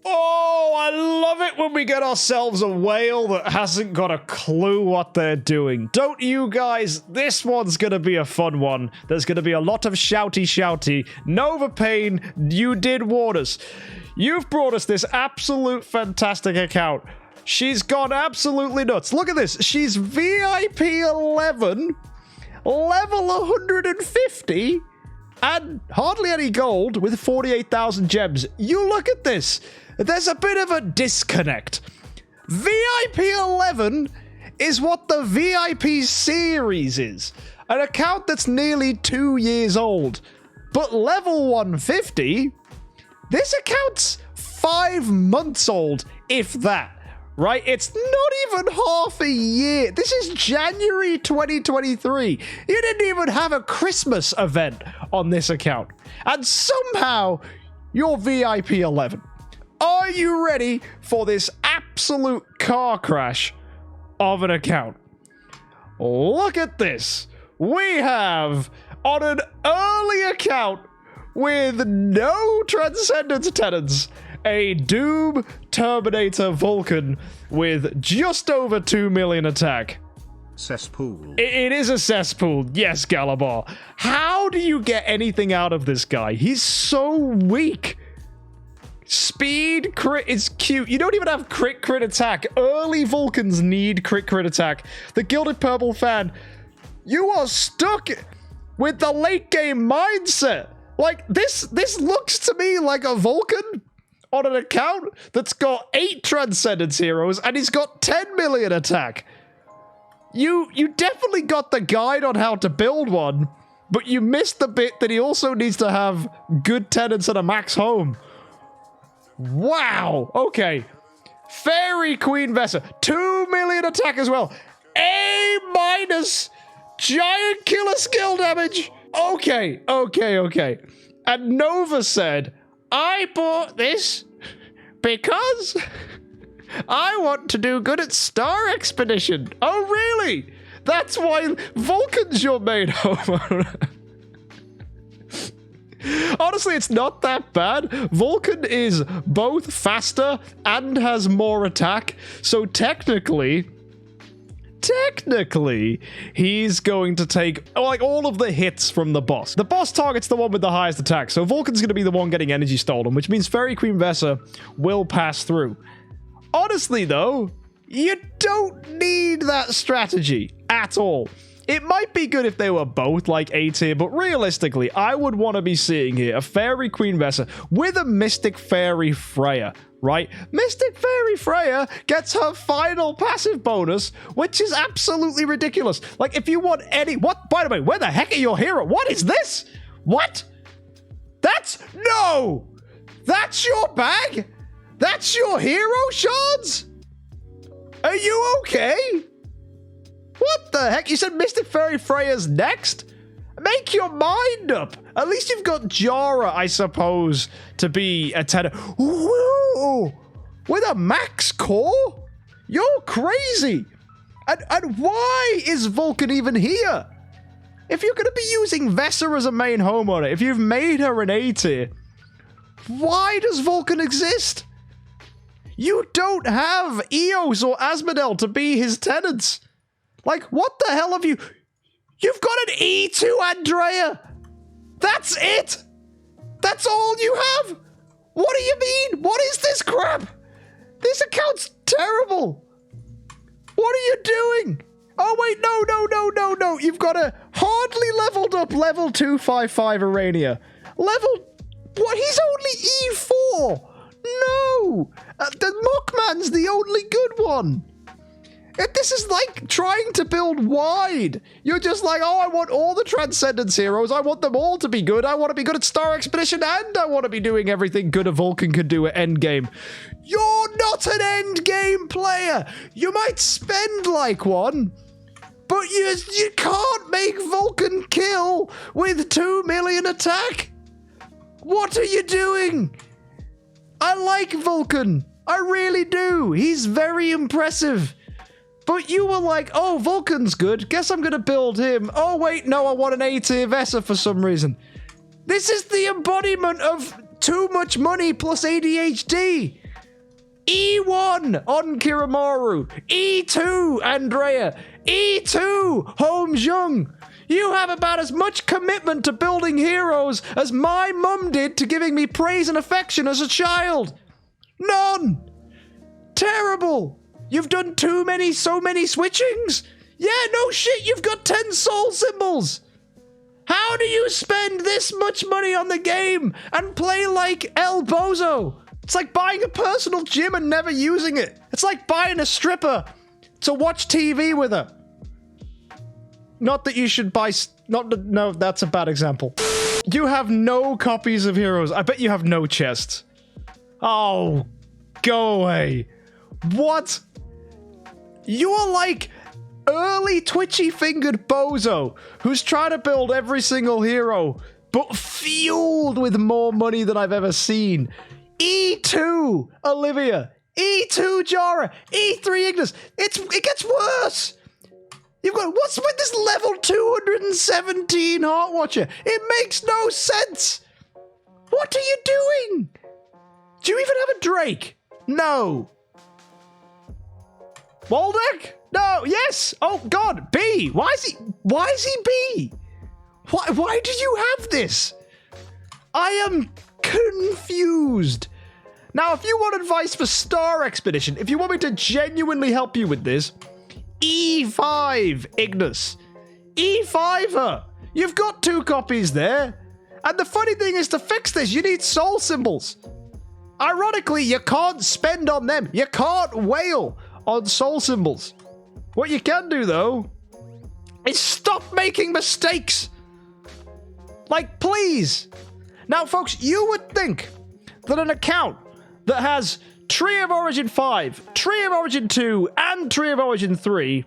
Oh, I love it when we get ourselves a whale that hasn't got a clue what they're doing. Don't you guys? This one's gonna be a fun one. There's gonna be a lot of shouty. Nova Payne, you did warn us. You've brought us this absolute fantastic account. She's gone absolutely nuts. Look at this. She's VIP 11, level 150, and hardly any gold with 48,000 gems. You look at this. There's a bit of a disconnect. VIP 11 is what the VIP series is. An account that's nearly 2 years old. But level 150, this account's 5 months old, if that. Right? It's not even half a year. This is January 2023. You didn't even have a Christmas event on this account. And somehow, you're VIP 11. Are you ready for this absolute car crash of an account? Look at this. We have, on an early account with no Transcendence tenants, a Doom Terminator Vulcan with just over 2 million attack. Cesspool. It is a cesspool. Yes, Galabar. How do you get anything out of this guy? He's so weak. Speed crit is cute. You don't even have crit attack. Early Vulcans need crit attack. The Gilded Purple fan, you are stuck with the late game mindset. Like, this looks to me like a Vulcan on an account that's got 8 Transcendence heroes and he's got 10 million attack. You definitely got the guide on how to build one, but you missed the bit that he also needs to have good tenants and a max home. Wow. Okay. Fairy Queen Vessa. 2 million attack as well. A minus. Giant killer skill damage. Okay. And Nova said, I bought this because I want to do good at Star Expedition. Oh, really? That's why Vulcan's your main homeowner. Honestly, it's not that bad. Vulcan is both faster and has more attack. So technically, he's going to take like all of the hits from the boss. The boss targets the one with the highest attack. So Vulcan's going to be the one getting energy stolen, which means Fairy Queen Vessa will pass through. Honestly, though, you don't need that strategy at all. It might be good if they were both like A tier, but realistically, I would want to be seeing here a Fairy Queen Vessa with a Mystic Fairy Freya, right? Mystic Fairy Freya gets her final passive bonus, which is absolutely ridiculous. Like, if you want any... What? By the way, where the heck are your hero? What is this? What? No! That's your bag? That's your hero shards? Are you okay? What the heck? You said Mystic Fairy Freya's next? Make your mind up. At least you've got Jara, I suppose, to be a tenor. Ooh, with a max core? You're crazy. And why is Vulcan even here? If you're going to be using Vessa as a main homeowner, if you've made her an A tier, why does Vulcan exist? You don't have Eos or Asmodel to be his tenants. Like, what the hell have you... You've got an E2 Andrea! That's it! That's all you have? What do you mean? What is this crap? This account's terrible! What are you doing? Oh, wait, no. You've got a hardly leveled up level 255 Arania. Level... What? He's only E4! No! The Mockman's the only good one! This is like trying to build wide. You're just like, oh, I want all the Transcendence heroes. I want them all to be good. I want to be good at Star Expedition, and I want to be doing everything good a Vulcan could do at endgame. You're not an endgame player. You might spend like one, but you can't make Vulcan kill with 2 million attack. What are you doing? I like Vulcan. I really do. He's very impressive. But you were like, oh, Vulcan's good. Guess I'm going to build him. Oh, wait, no, I want an A-tier Vessa for some reason. This is the embodiment of too much money plus ADHD. E1 on Kiramaru. E2 Andrea. E2 Holmes Young. You have about as much commitment to building heroes as my mum did to giving me praise and affection as a child. None. Terrible. You've done so many switchings. Yeah, no shit, you've got 10 soul symbols. How do you spend this much money on the game and play like El Bozo? It's like buying a personal gym and never using it. It's like buying a stripper to watch TV with her. Not that you should buy... No, that's a bad example. You have no copies of heroes. I bet you have no chests. Oh, go away. What? You're like early twitchy-fingered bozo who's trying to build every single hero, but fueled with more money than I've ever seen. E2 Olivia, E2 Jara, E3 Ignis. It gets worse. You've got, what's with this level 217 Heart Watcher? It makes no sense. What are you doing? Do you even have a Drake? No. Waldeck? No. Yes. Oh God. B. Why is he B? Why do you have this? I am confused. Now, if you want advice for Star Expedition, if you want me to genuinely help you with this, E5 Ignis. E5 her. You've got 2 copies there. And the funny thing is, to fix this, you need soul symbols. Ironically, you can't spend on them. You can't wail on soul symbols. What you can do, though, is stop making mistakes. Like, please. Now, folks, you would think that an account that has Tree of Origin 5, Tree of Origin 2, and Tree of Origin 3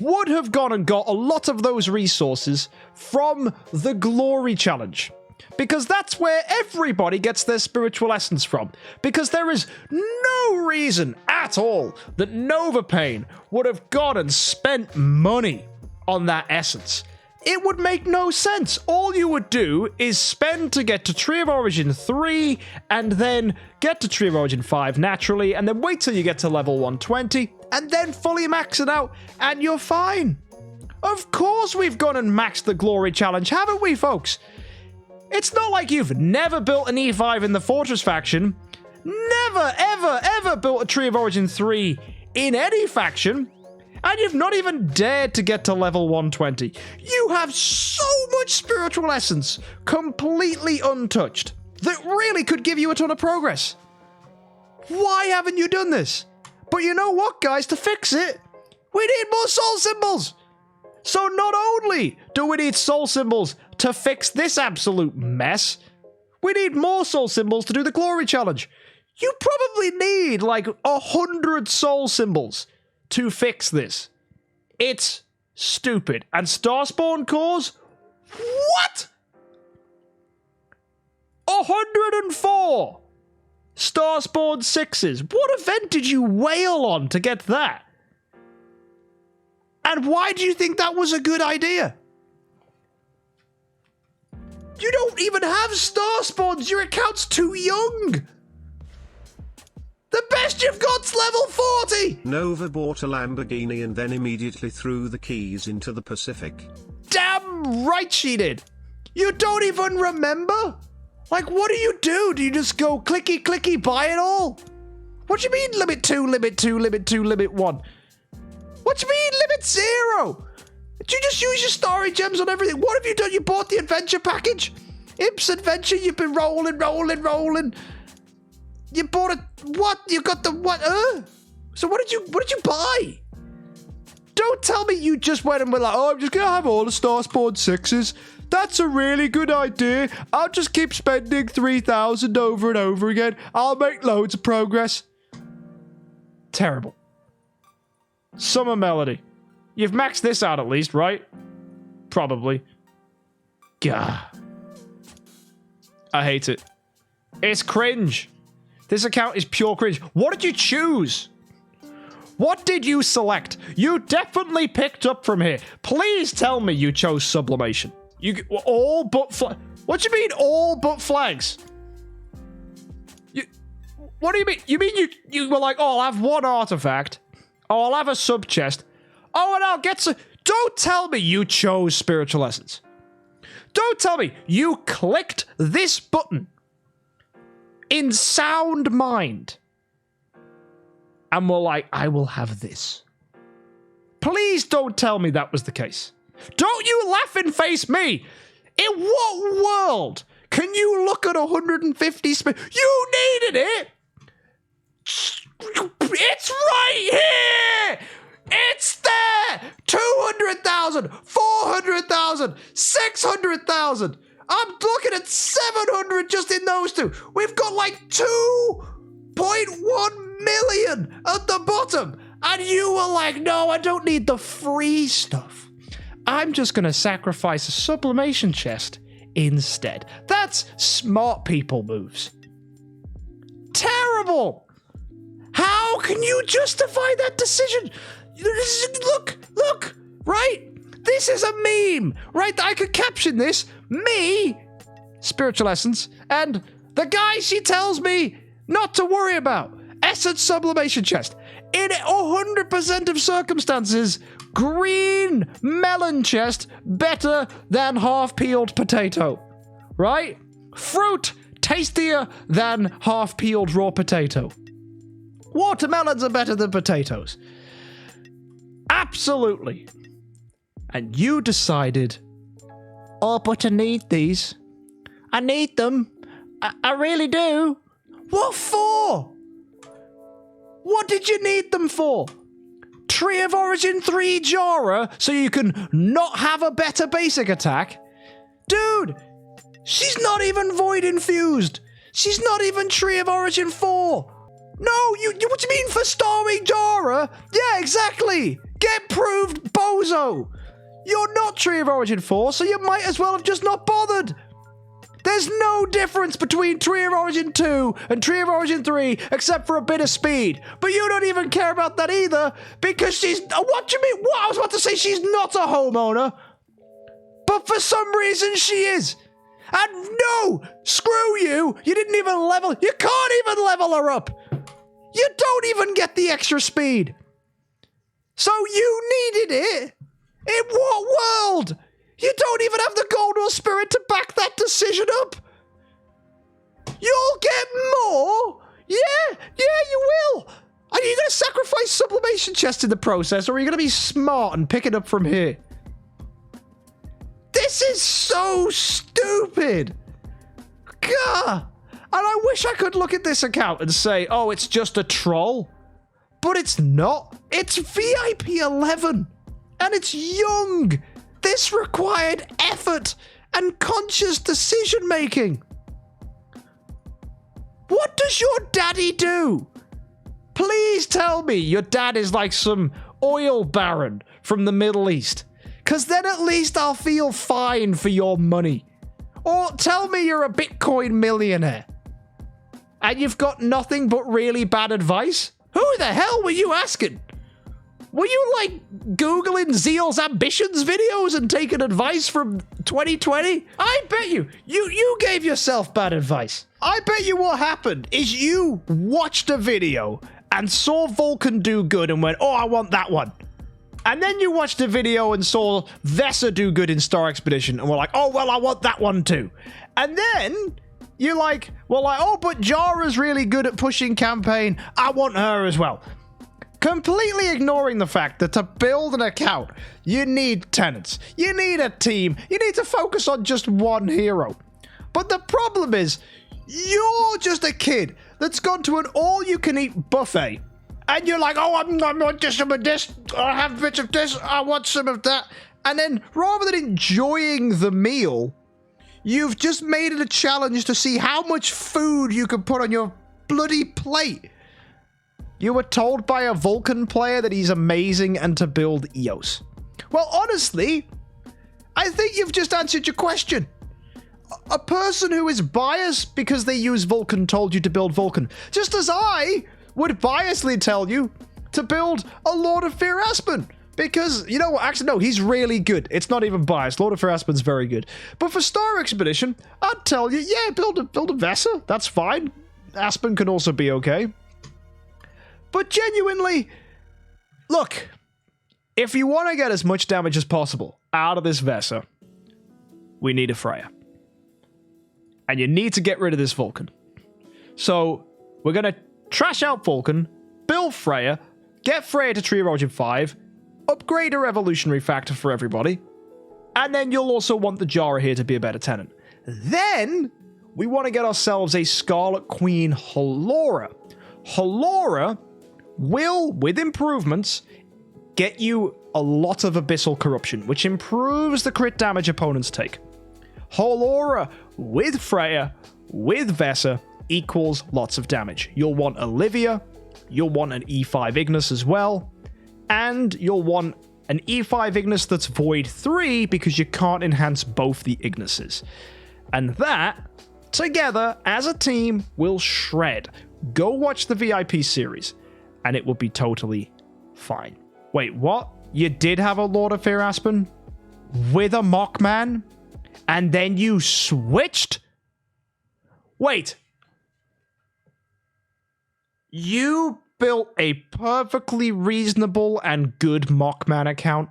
would have gone and got a lot of those resources from the Glory Challenge. Because that's where everybody gets their spiritual essence from. Because there is no reason at all that Novapain would have gone and spent money on that essence. It would make no sense. All you would do is spend to get to Tree of Origin 3, and then get to Tree of Origin 5 naturally, and then wait till you get to level 120, and then fully max it out, and you're fine. Of course we've gone and maxed the Glory Challenge, haven't we, folks? It's not like you've never built an E5 in the Fortress faction, never, ever, ever built a Tree of Origin 3 in any faction, and you've not even dared to get to level 120. You have so much spiritual essence, completely untouched, that really could give you a ton of progress. Why haven't you done this? But you know what, guys? To fix it, we need more soul symbols. So not only do we need soul symbols to fix this absolute mess, we need more soul symbols to do the Glory Challenge. You probably need like 100 soul symbols to fix this. It's stupid. And Starspawn cores? What? 104 Starspawn 6s. What event did you wail on to get that? And why do you think that was a good idea? You don't even have Starspawns. Your account's too young. The best you've got's level 40! Nova bought a Lamborghini and then immediately threw the keys into the Pacific. Damn right she did! You don't even remember? Like, what do you do? Do you just go clicky clicky buy it all? What do you mean limit 2, limit 2, limit 2, limit 1? What do you mean limit 0? Do you just use your story gems on everything? What have you done? You bought the adventure package? Imps Adventure, you've been rolling. You bought a what? You got the what? So what did you buy? Don't tell me you just went and were like, oh, I'm just gonna have all the Starspawn 6s. That's a really good idea. I'll just keep spending 3,000 over and over again. I'll make loads of progress. Terrible. Summer Melody. You've maxed this out at least, right? Probably. Gah. I hate it. It's cringe. This account is pure cringe. What did you choose? What did you select? You definitely picked up from here. Please tell me you chose sublimation. You all but flags. What do you mean all but flags? What do you mean? You mean you were like, oh, I'll have one artifact. Oh, I'll have a sub chest. Oh, and I'll get some... Don't tell me you chose spiritual essence. Don't tell me you clicked this button in sound mind and were like, I will have this. Please don't tell me that was the case. Don't you laughing face me. In what world can you look at 150 You needed it. It's right here. It's there. 200,000, 400,000, 600,000. I'm looking at 700 just in those two. We've got like 2.1 million at the bottom. And you were like, no, I don't need the free stuff. I'm just going to sacrifice a sublimation chest instead. That's smart people moves. Terrible. How can you justify that decision? Look, right? This is a meme, right? I could caption this. Me, spiritual essence, and the guy she tells me not to worry about. Essence sublimation chest. In 100% of circumstances, green melon chest better than half-peeled potato. Right? Fruit tastier than half-peeled raw potato. Watermelons are better than potatoes. Absolutely. And you decided, oh, but I need these. I need them. I really do. What for? What did you need them for? Tree of Origin 3 Jara so you can not have a better basic attack? Dude, she's not even Void Infused. She's not even Tree of Origin 4. No, what do you mean for Starwing Jara? Yeah, exactly. Get proved, bozo. You're not Tree of Origin 4, so you might as well have just not bothered. There's no difference between Tree of Origin 2 and Tree of Origin 3 except for a bit of speed. But you don't even care about that either because she's... What do you mean? What? I was about to say she's not a homeowner. But for some reason she is. And no, screw you. You didn't even level... You can't even level her up. You don't even get the extra speed. So you needed it? In what world? You don't even have the gold or spirit to back that decision up. You'll get more? Yeah, you will. Are you going to sacrifice sublimation chest in the process, or are you going to be smart and pick it up from here? This is so stupid. Gah. And I wish I could look at this account and say, oh, it's just a troll. But it's not. It's VIP 11. And it's young. This required effort and conscious decision making. What does your daddy do? Please tell me your dad is like some oil baron from the Middle East. Because then at least I'll feel fine for your money. Or tell me you're a Bitcoin millionaire. And you've got nothing but really bad advice? Who the hell were you asking? Were you, like, Googling Zeal's Ambitions videos and taking advice from 2020? I bet you gave yourself bad advice. I bet you what happened is you watched a video and saw Vulcan do good and went, oh, I want that one. And then you watched a video and saw Vesa do good in Star Expedition and were like, oh, well, I want that one too. And then you're like, well, oh, but Jara's really good at pushing campaign. I want her as well. Completely ignoring the fact that to build an account, you need tenants, you need a team, you need to focus on just one hero. But the problem is, you're just a kid that's gone to an all-you-can-eat buffet, and you're like, oh, I want just some of this, I have bits of this, I want some of that. And then, rather than enjoying the meal, you've just made it a challenge to see how much food you can put on your bloody plate. You were told by a Vulcan player that he's amazing and to build EOS. Well, honestly, I think you've just answered your question. A person who is biased because they use Vulcan told you to build Vulcan. Just as I would biasly tell you to build a Lord of Fear Aspen. Because, you know what, actually, no, he's really good. It's not even biased. Lord of Fear Aspen's very good. But for Star Expedition, I'd tell you, yeah, build a Vesa. That's fine. Aspen can also be okay. But genuinely, look, if you want to get as much damage as possible out of this Vesa, we need a Freya. And you need to get rid of this Vulcan. So, we're going to trash out Vulcan, build Freya, get Freya to Tree Erosion 5, upgrade her evolutionary factor for everybody, and then you'll also want the Jara here to be a better tenant. Then, we want to get ourselves a Scarlet Queen Halora. Halora will, with improvements, get you a lot of Abyssal Corruption, which improves the crit damage opponents take. Halora with Freya, with Vesa, equals lots of damage. You'll want Olivia, you'll want an E5 Ignis as well, and you'll want an E5 Ignis that's Void 3 because you can't enhance both the Ignises. And that, together, as a team, will shred. Go watch the VIP series, and it will be totally fine. Wait, what? You did have a Lord of Fear Aspen? With a Mockman? And then you switched? Wait. You built a perfectly reasonable and good Mockman account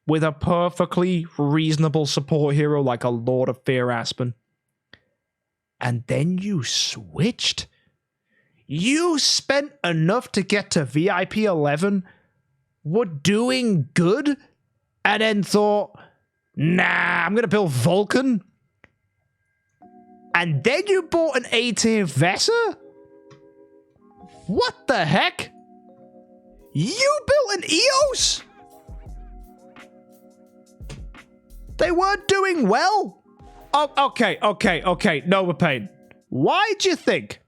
with a perfectly reasonable support hero like a Lord of Fear Aspen. And then you switched? You spent enough to get to VIP 11, were doing good, and then thought, nah, I'm going to build Vulcan? And then you bought an A-tier Vesa? What the heck? You built an EOS? They weren't doing well? Oh, okay. Nova Pain. Why'd you think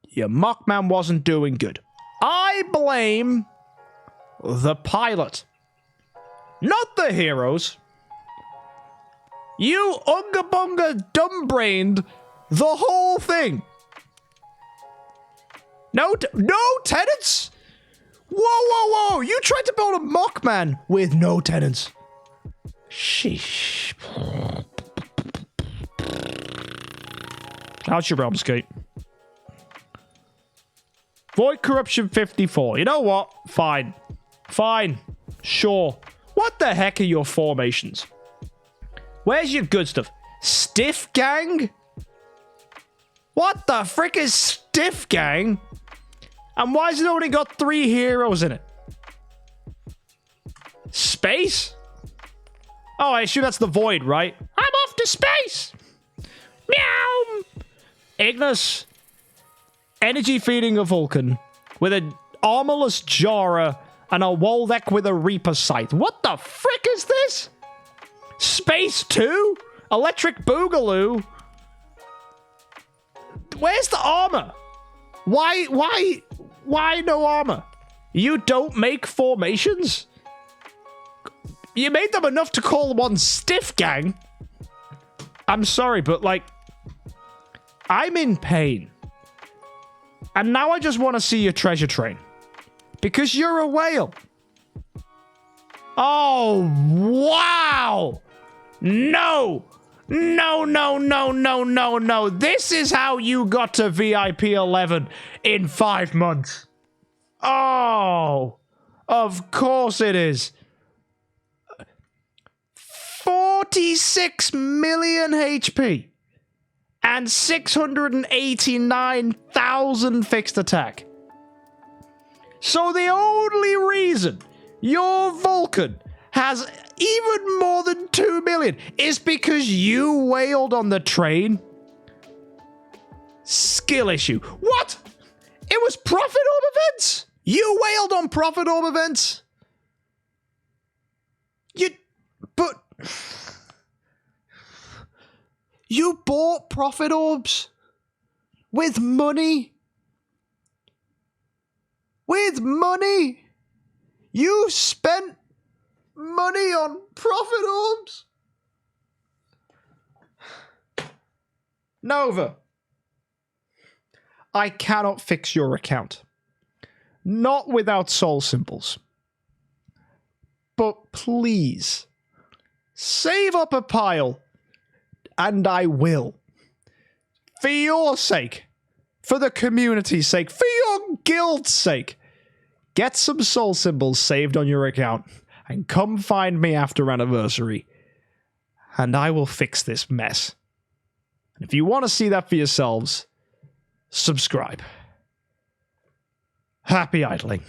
your Mockman wasn't doing good? I blame the pilot, not the heroes. You unga bunga dumb-brained the whole thing. No tenants? Whoa. You tried to build a Mockman with no tenants. Sheesh. How's your realm skate? Void Corruption 54. You know what? Fine. Sure. What the heck are your formations? Where's your good stuff? Stiff Gang? What the frick is Stiff Gang? And why has it only got 3 heroes in it? Space? Oh, I assume that's the Void, right? I'm off to space! Meow! Ignis. Energy feeding a Vulcan with an armorless Jara and a Woldeck with a Reaper Scythe. What the frick is this? Space 2? Electric Boogaloo? Where's the armor? Why no armor? You don't make formations? You made them enough to call one Stiff Gang? I'm sorry, but like, I'm in pain. And now I just want to see your treasure train. Because you're a whale. Oh, wow! No! No. This is how you got to VIP 11 in 5 months. Oh, of course it is. 46 million HP and 689,000 fixed attack. So the only reason your Vulcan has even more than 2 million is because you wailed on the train? Skill issue. What? It was Profit Orb events? You wailed on Profit Orb events? But you bought Profit Orbs with money? With money? You spent money on Profit Orbs? Nova, I cannot fix your account. Not without soul symbols. But please, save up a pile, and I will. For your sake. For the community's sake, for your guild's sake, get some soul symbols saved on your account and come find me after anniversary. And I will fix this mess. And if you want to see that for yourselves, subscribe. Happy idling.